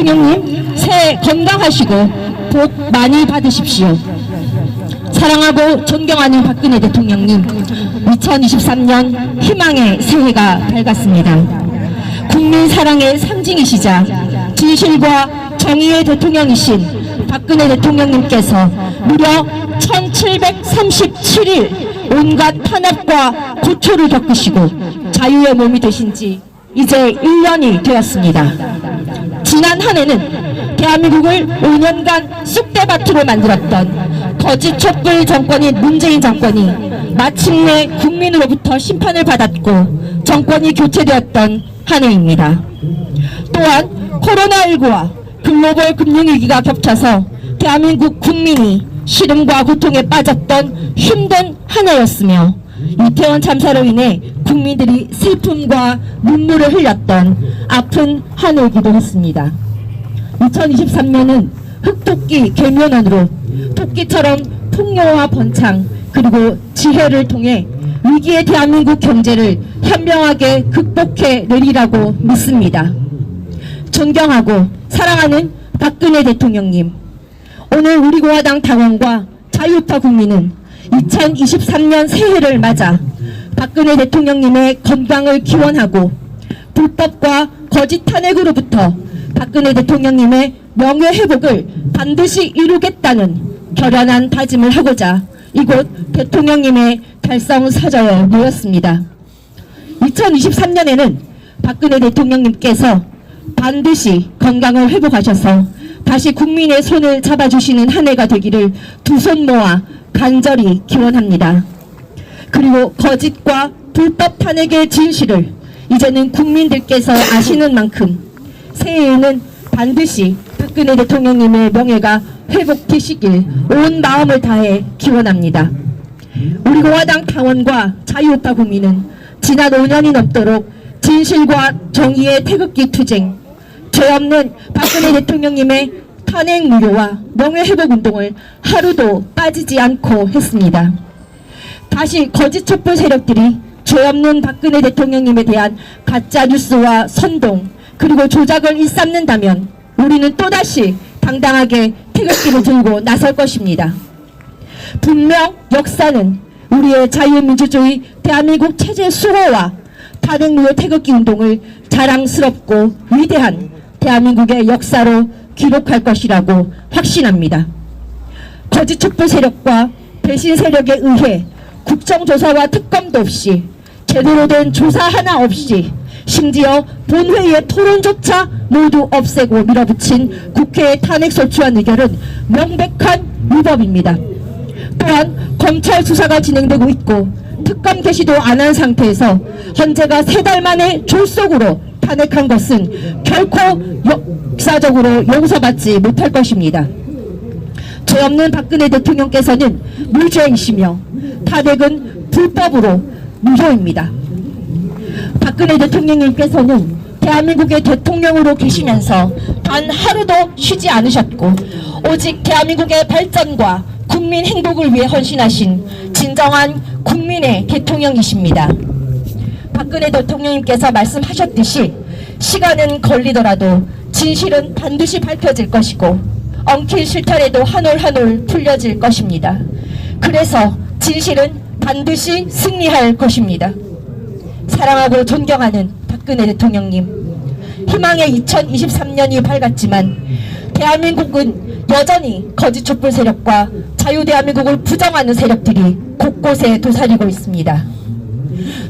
대통령님 새해 건강하시고 복 많이 받으십시오. 사랑하고 존경하는 박근혜 대통령님, 2023년 희망의 새해가 밝았습니다. 국민 사랑의 상징이시자 진실과 정의의 대통령이신 박근혜 대통령님께서 무려 1737일 온갖 탄압과 고초를 겪으시고 자유의 몸이 되신 지 이제 1년이 되었습니다. 지난 한 해는 대한민국을 5년간 쑥대밭으로 만들었던 거짓 촛불 정권인 문재인 정권이 마침내 국민으로부터 심판을 받았고 정권이 교체되었던 한 해입니다. 또한 코로나19와 글로벌 금융위기가 겹쳐서 대한민국 국민이 시름과 고통에 빠졌던 힘든 한 해였으며 이태원 참사로 인해 국민들이 슬픔과 눈물을 흘렸던 아픈 한 해이기도 했습니다. 2023년은 흑토끼 개면언으로 토끼처럼 풍요와 번창 그리고 지혜를 통해 위기의 대한민국 경제를 현명하게 극복해 내리라고 믿습니다. 존경하고 사랑하는 박근혜 대통령님, 오늘 우리공화당 당원과 자유우파 국민은 2023년 새해를 맞아 박근혜 대통령님의 건강을 기원하고 불법과 거짓 탄핵으로부터 박근혜 대통령님의 명예회복을 반드시 이루겠다는 결연한 다짐을 하고자 이곳 대통령님의 달성사저에 모였습니다. 2023년에는 박근혜 대통령님께서 반드시 건강을 회복하셔서 다시 국민의 손을 잡아주시는 한 해가 되기를 두 손 모아 간절히 기원합니다. 그리고 거짓과 불법 탄핵의 진실을 이제는 국민들께서 아시는 만큼 새해에는 반드시 박근혜 대통령님의 명예가 회복되시길 온 마음을 다해 기원합니다. 우리공화당 당원과 자유우파 국민은 지난 5년이 넘도록 진실과 정의의 태극기 투쟁, 죄 없는 박근혜 대통령님의 탄핵 무효와 명예회복 운동을 하루도 빠지지 않고 했습니다. 다시 거짓 촛불 세력들이 죄 없는 박근혜 대통령님에 대한 가짜 뉴스와 선동 그리고 조작을 일삼는다면 우리는 또다시 당당하게 태극기를 들고 나설 것입니다. 분명 역사는 우리의 자유민주주의 대한민국 체제 수호와 탄핵 무효 태극기 운동을 자랑스럽고 위대한 대한민국의 역사로 기록할 것이라고 확신합니다. 거짓 촛불 세력과 배신 세력에 의해 국정조사와 특검도 없이 제대로 된 조사 하나 없이 심지어 본회의의 토론조차 모두 없애고 밀어붙인 국회의 탄핵 소추안 의결은 명백한 위법입니다. 또한 검찰 수사가 진행되고 있고 특검 개시도 안 한 상태에서 헌재가 3달 만에 졸속으로 탄핵한 것은 결코 역사적으로 용서받지 못할 것입니다. 죄 없는 박근혜 대통령께서는 무죄이시며 탄핵은 불법으로 무효입니다. 박근혜 대통령님께서는 대한민국의 대통령으로 계시면서 단 하루도 쉬지 않으셨고 오직 대한민국의 발전과 국민 행복을 위해 헌신하신 진정한 국민의 대통령이십니다. 박근혜 대통령님께서 말씀하셨듯이 시간은 걸리더라도 진실은 반드시 밝혀질 것이고 엉킨 실타래도 한 올 한 올 풀려질 것입니다. 그래서 진실은 반드시 승리할 것입니다. 사랑하고 존경하는 박근혜 대통령님, 희망의 2023년이 밝았지만 대한민국은 여전히 거짓 촛불 세력과 자유대한민국을 부정하는 세력들이 곳곳에 도사리고 있습니다.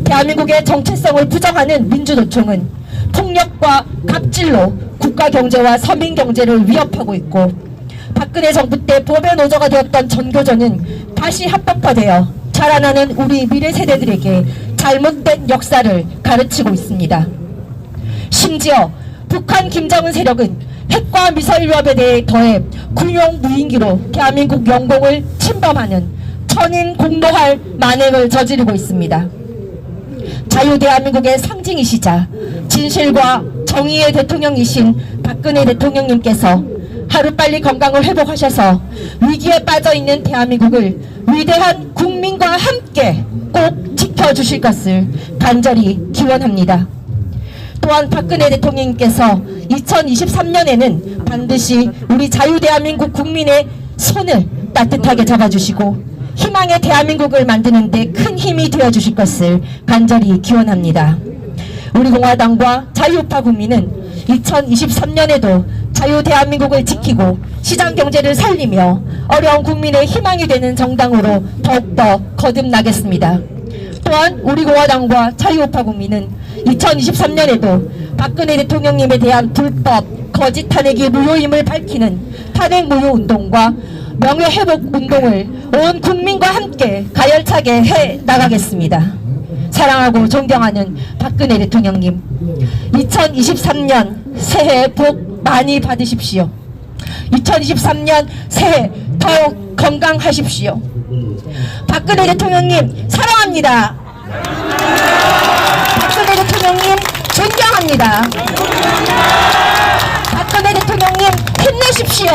대한민국의 정체성을 부정하는 민주노총은 폭력과 갑질로 국가 경제와 서민 경제를 위협하고 있고 박근혜 정부 때 법의 노조가 되었던 전교조는 다시 합법화되어 자라나는 우리 미래 세대들에게 잘못된 역사를 가르치고 있습니다. 심지어 북한 김정은 세력은 핵과 미사일 위협에 대해 더해 군용 무인기로 대한민국 영공을 침범하는 천인 공노할 만행을 저지르고 있습니다. 자유대한민국의 상징이시자 진실과 정의의 대통령이신 박근혜 대통령님께서 하루빨리 건강을 회복하셔서 위기에 빠져있는 대한민국을 위대한 국민과 함께 꼭 지켜주실 것을 간절히 기원합니다. 또한 박근혜 대통령님께서 2023년에는 반드시 우리 자유대한민국 국민의 손을 따뜻하게 잡아주시고 희망의 대한민국을 만드는 데 큰 힘이 되어주실 것을 간절히 기원합니다. 우리 공화당과 자유우파 국민은 2023년에도 자유대한민국을 지키고 시장경제를 살리며 어려운 국민의 희망이 되는 정당으로 더욱더 거듭나겠습니다. 또한 우리 공화당과 자유우파 국민은 2023년에도 박근혜 대통령님에 대한 불법 거짓 탄핵이 무효임을 밝히는 탄핵 무효 운동과 명예회복 운동을 온 국민과 함께 가열차게 해 나가겠습니다. 사랑하고 존경하는 박근혜 대통령님, 2023년 새해 복 많이 받으십시오. 2023년 새해 더욱 건강하십시오. 박근혜 대통령님 사랑합니다. 박근혜 대통령님 존경합니다. 박근혜 대통령님 힘내십시오.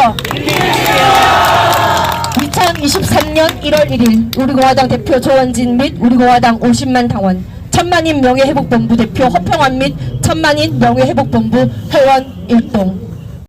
2023년 1월 1일 우리 공화당 대표 조원진 및 우리 공화당 50만 당원, 천만인 명예회복본부 대표 허평환 및 천만인 명예회복본부 회원 일동.